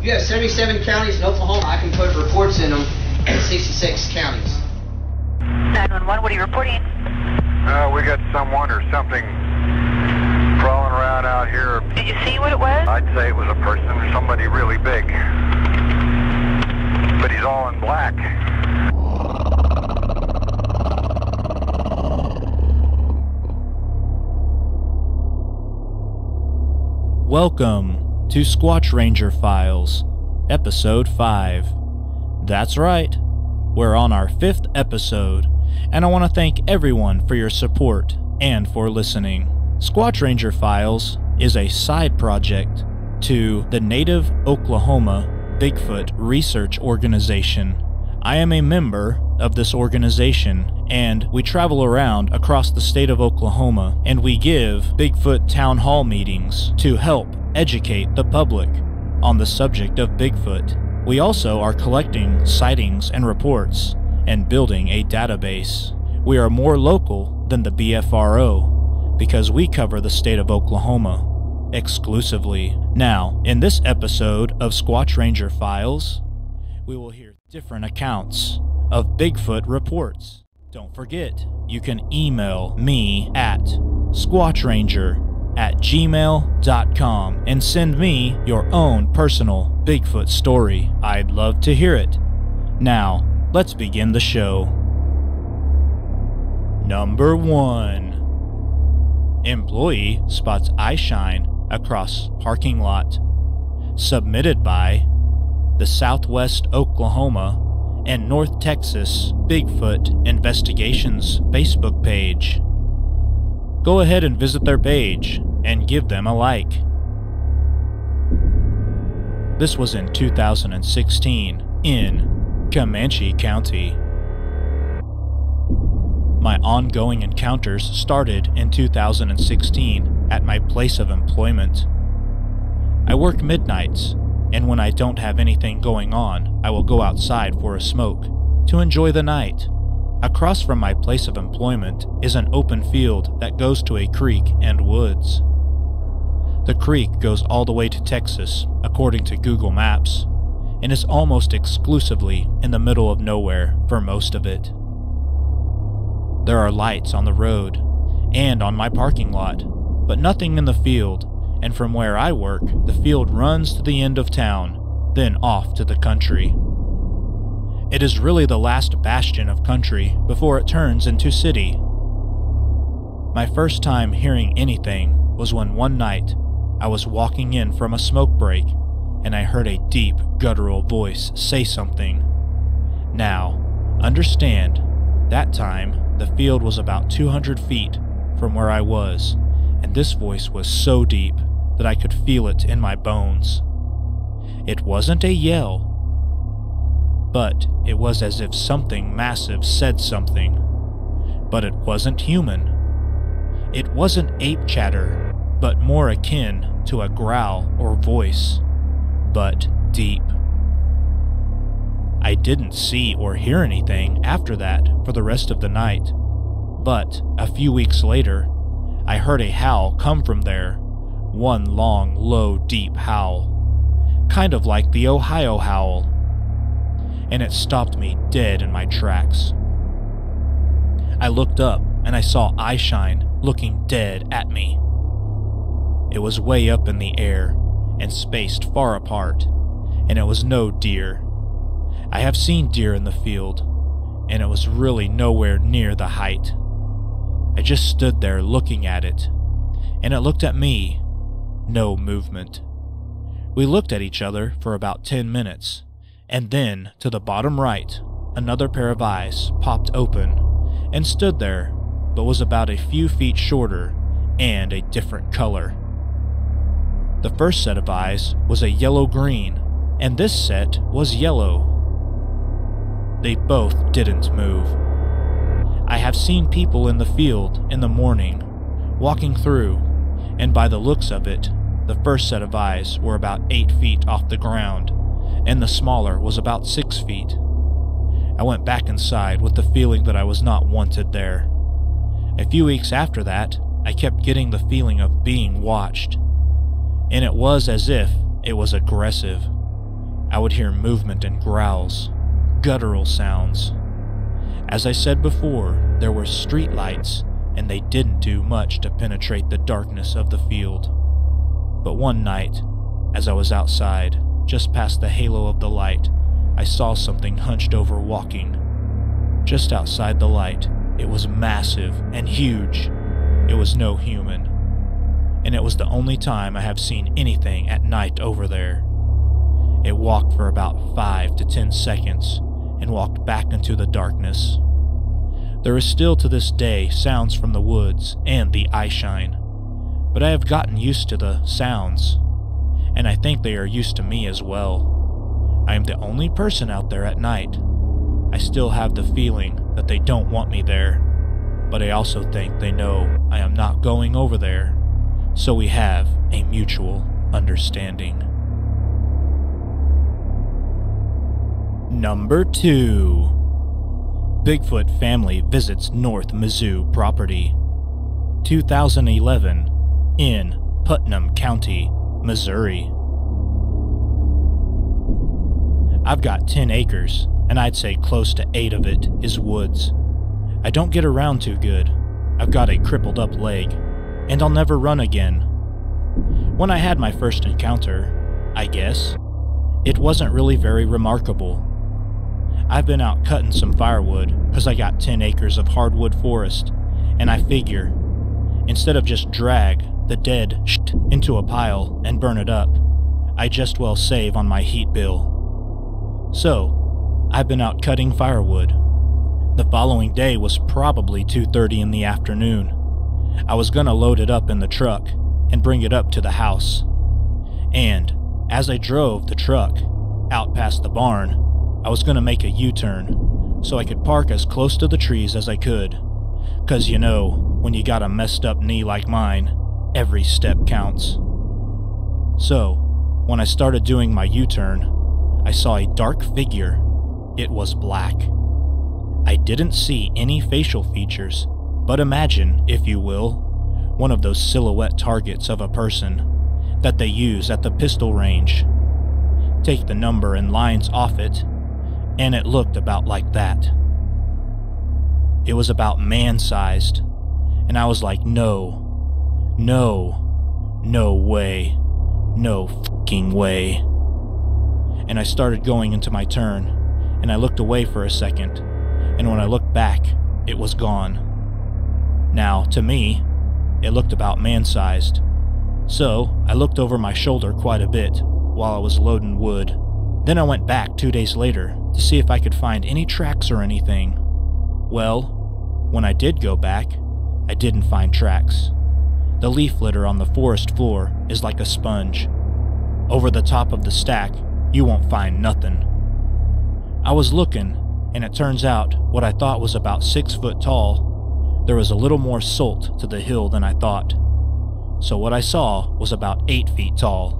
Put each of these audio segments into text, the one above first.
You have 77 counties in Oklahoma. I can put reports in them in 66 counties. 911, what are you reporting? We got someone or something crawling around out here. Did you see what it was? I'd say it was a person, somebody really big. But he's all in black. Welcome to Squatch Ranger Files, Episode 5. That's right, we're on our 5th episode, and I want to thank everyone for your support and for listening. Squatch Ranger Files is a side project to the Native Oklahoma Bigfoot Research Organization. I am a member of this organization, and we travel around across the state of Oklahoma, and we give Bigfoot town hall meetings to help educate the public on the subject of Bigfoot. We also are collecting sightings and reports and building a database. We are more local than the BFRO because we cover the state of Oklahoma exclusively. Now, in this episode of Squatch Ranger Files, we will hear different accounts of Bigfoot reports. Don't forget, you can email me at squatchranger@gmail.com and send me your own personal Bigfoot story. I'd love to hear it. Now, let's begin the show. Number 1. Employee spots eye shine across parking lot. Submitted by the Southwest Oklahoma and North Texas Bigfoot Investigations Facebook page. Go ahead and visit their page and give them a like. This was in 2016 in Comanche County. My ongoing encounters started in 2016 at my place of employment. I work midnights, and when I don't have anything going on, I will go outside for a smoke to enjoy the night. Across from my place of employment is an open field that goes to a creek and woods. The creek goes all the way to Texas, according to Google Maps, and is almost exclusively in the middle of nowhere for most of it. There are lights on the road and on my parking lot, but nothing in the field, and from where I work, the field runs to the end of town, then off to the country. It is really the last bastion of country before it turns into city. My first time hearing anything was when one night I was walking in from a smoke break and I heard a deep, guttural voice say something. Now, understand, that time the field was about 200 feet from where I was, and this voice was so deep that I could feel it in my bones. It wasn't a yell, but it was as if something massive said something. But it wasn't human. It wasn't ape chatter, but more akin to a growl or voice, but deep. I didn't see or hear anything after that for the rest of the night, but a few weeks later, I heard a howl come from there. One long, low, deep howl, kind of like the Ohio howl, and it stopped me dead in my tracks. I looked up and I saw eyeshine looking dead at me. It was way up in the air and spaced far apart, and it was no deer. I have seen deer in the field, and it was really nowhere near the height. I just stood there looking at it, and it looked at me. No movement. We looked at each other for about 10 minutes, and then, to the bottom right, another pair of eyes popped open and stood there, but was about a few feet shorter and a different color. The first set of eyes was a yellow-green, and this set was yellow. They both didn't move. I have seen people in the field in the morning, walking through, and by the looks of it, the first set of eyes were about 8 feet off the ground, and the smaller was about 6 feet. I went back inside with the feeling that I was not wanted there. A few weeks after that, I kept getting the feeling of being watched, and it was as if it was aggressive. I would hear movement and growls, guttural sounds. As I said before, there were street lights, and they didn't do much to penetrate the darkness of the field. But one night, as I was outside, just past the halo of the light, I saw something hunched over walking. Just outside the light, it was massive and huge. It was no human. And it was the only time I have seen anything at night over there. It walked for about 5 to 10 seconds and walked back into the darkness. There is still to this day sounds from the woods and the eyeshine, but I have gotten used to the sounds, and I think they are used to me as well. I am the only person out there at night. I still have the feeling that they don't want me there, but I also think they know I am not going over there, so we have a mutual understanding. Number 2. Bigfoot family visits North Mizzou property. 2011 in Putnam County, Missouri. I've got 10 acres, and I'd say close to 8 of it is woods. I don't get around too good. I've got a crippled up leg, and I'll never run again. When I had my first encounter, I guess, it wasn't really very remarkable. I've been out cutting some firewood because I got 10 acres of hardwood forest, and I figure, instead of just drag the dead shit into a pile and burn it up, I just well save on my heat bill. So, I've been out cutting firewood. The following day was probably 2:30 in the afternoon. I was gonna load it up in the truck and bring it up to the house. And, as I drove the truck out past the barn, I was gonna make a U-turn so I could park as close to the trees as I could. 'Cause you know, when you got a messed up knee like mine, every step counts. So, when I started doing my U-turn, I saw a dark figure. It was black. I didn't see any facial features, but imagine, if you will, one of those silhouette targets of a person that they use at the pistol range. Take the number and lines off it, and it looked about like that. It was about man-sized, and I was like, no way, no fucking way. And I started going into my turn, and I looked away for a second, and when I looked back, it was gone. Now, to me, it looked about man-sized, so I looked over my shoulder quite a bit while I was loading wood. Then I went back 2 days later to see if I could find any tracks or anything. Well, when I did go back, I didn't find tracks. The leaf litter on the forest floor is like a sponge. Over the top of the stack, you won't find nothing. I was looking, and it turns out what I thought was about 6 foot tall, there was a little more salt to the hill than I thought. So what I saw was about 8 feet tall.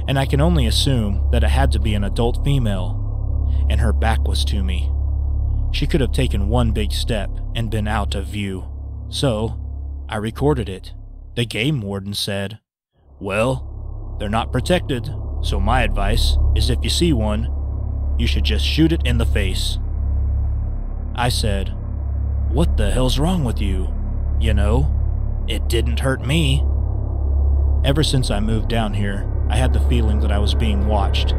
And I can only assume that it had to be an adult female, and her back was to me. She could have taken one big step and been out of view. So, I recorded it. The game warden said, "Well, they're not protected, so my advice is if you see one, you should just shoot it in the face." I said, "What the hell's wrong with you? You know, it didn't hurt me." Ever since I moved down here, I had the feeling that I was being watched,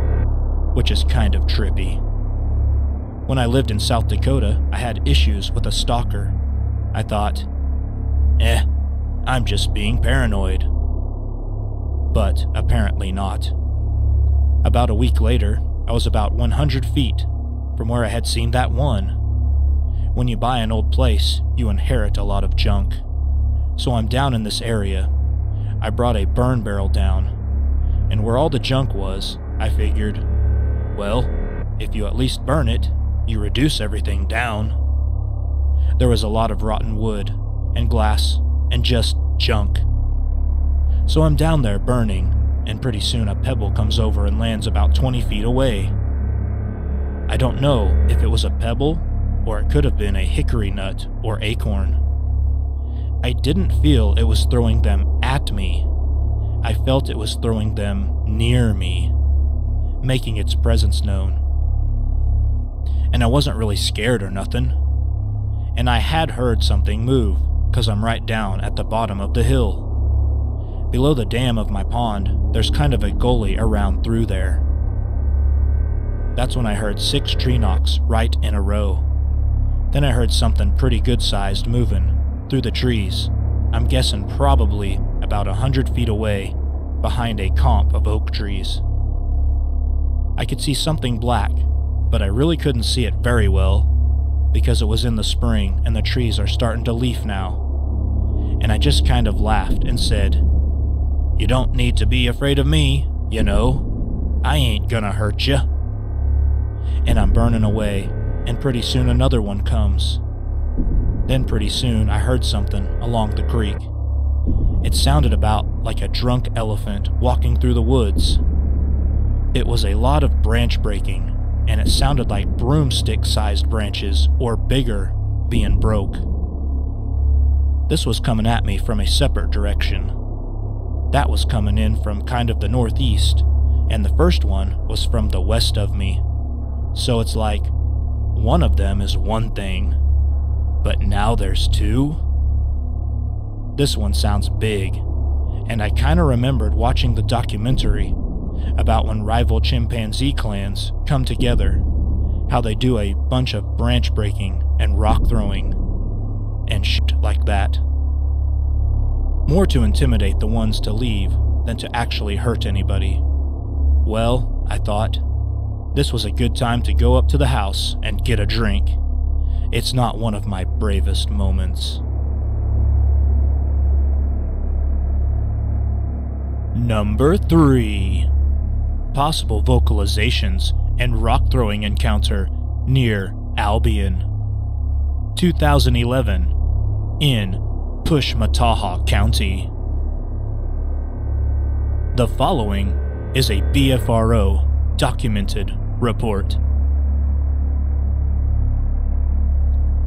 which is kind of trippy. When I lived in South Dakota, I had issues with a stalker. I thought, I'm just being paranoid. But apparently not. About a week later, I was about 100 feet from where I had seen that one. When you buy an old place, you inherit a lot of junk. So I'm down in this area. I brought a burn barrel down, and where all the junk was, I figured, well, if you at least burn it, you reduce everything down. There was a lot of rotten wood, and glass, and just junk. So I'm down there burning, and pretty soon a pebble comes over and lands about 20 feet away. I don't know if it was a pebble, or it could have been a hickory nut or acorn. I didn't feel it was throwing them at me. I felt it was throwing them near me. making its presence known. And I wasn't really scared or nothing. And I had heard something move, 'cause I'm right down at the bottom of the hill. Below the dam of my pond, there's kind of a gully around through there. That's when I heard 6 tree knocks right in a row. Then I heard something pretty good-sized moving through the trees. I'm guessing probably about 100 feet away, behind a clump of oak trees. I could see something black, but I really couldn't see it very well, because it was in the spring and the trees are starting to leaf now. And I just kind of laughed and said, "You don't need to be afraid of me, you know. I ain't gonna hurt ya." And I'm burning away, and pretty soon another one comes. Then pretty soon I heard something along the creek. It sounded about like a drunk elephant walking through the woods. It was a lot of branch breaking, and it sounded like broomstick-sized branches, or bigger, being broke. This was coming at me from a separate direction. That was coming in from kind of the northeast, and the first one was from the west of me. So it's like, one of them is one thing, but now there's 2? This one sounds big, and I kinda remembered watching the documentary about when rival chimpanzee clans come together, how they do a bunch of branch breaking and rock throwing and shit like that. More to intimidate the ones to leave than to actually hurt anybody. Well, I thought, this was a good time to go up to the house and get a drink. It's not one of my bravest moments. Number 3. Possible vocalizations and rock-throwing encounter near Albion. 2011, in Pushmataha County. The following is a BFRO documented report.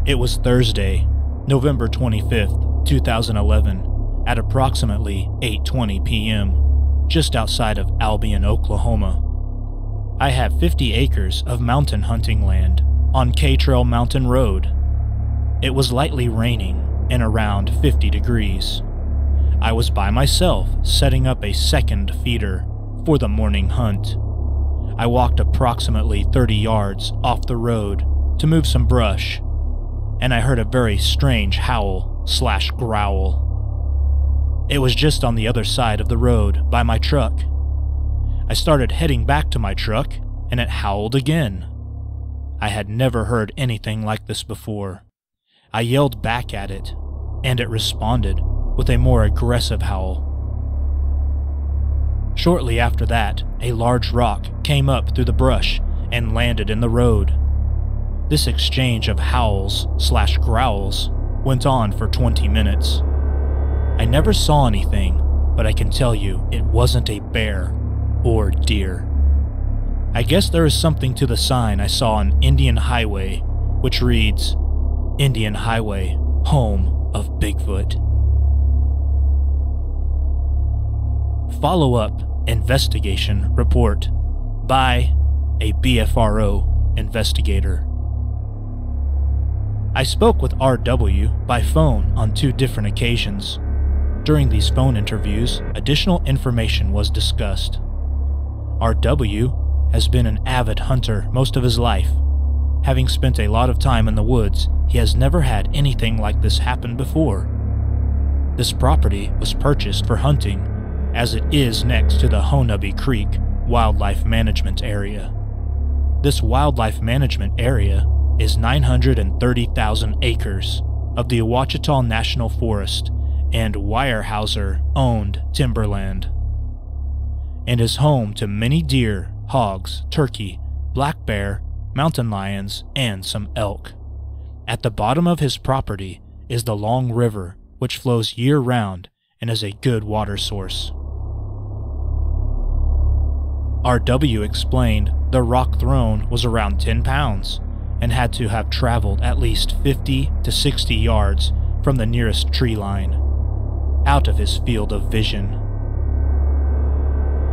It was Thursday, November 25th, 2011, at approximately 8:20 p.m., just outside of Albion, Oklahoma. I have 50 acres of mountain hunting land on K-Trail Mountain Road. It was lightly raining and around 50 degrees. I was by myself setting up a second feeder for the morning hunt. I walked approximately 30 yards off the road to move some brush, and I heard a very strange howl/growl. It was just on the other side of the road by my truck. I started heading back to my truck, and it howled again. I had never heard anything like this before. I yelled back at it, and it responded with a more aggressive howl. Shortly after that, a large rock came up through the brush and landed in the road. This exchange of howls/growls went on for 20 minutes. I never saw anything, but I can tell you it wasn't a bear or deer. I guess there is something to the sign I saw on Indian Highway, which reads, "Indian Highway, home of Bigfoot." Follow-up investigation report by a BFRO investigator. I spoke with RW by phone on 2 different occasions. During these phone interviews, additional information was discussed. RW has been an avid hunter most of his life. Having spent a lot of time in the woods, he has never had anything like this happen before. This property was purchased for hunting, as it is next to the Honubby Creek Wildlife Management Area. This wildlife management area is 930,000 acres of the Ouachita National Forest and Weyerhaeuser-owned timberland, and is home to many deer, hogs, turkey, black bear, mountain lions, and some elk. At the bottom of his property is the Long River, which flows year-round and is a good water source. RW explained the rock thrown was around 10 pounds and had to have traveled at least 50 to 60 yards from the nearest tree line, out of his field of vision.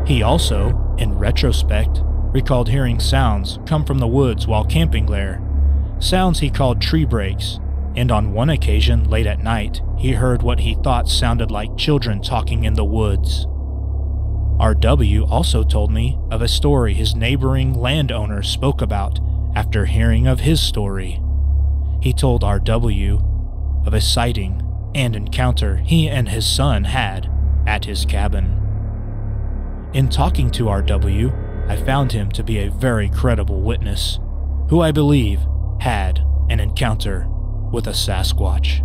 He also, in retrospect, recalled hearing sounds come from the woods while camping there, sounds he called tree breaks, and on one occasion late at night he heard what he thought sounded like children talking in the woods. RW also told me of a story his neighboring landowner spoke about after hearing of his story. He told RW of a sighting and encounter he and his son had at his cabin. In talking to RW, I found him to be a very credible witness, who I believe had an encounter with a Sasquatch.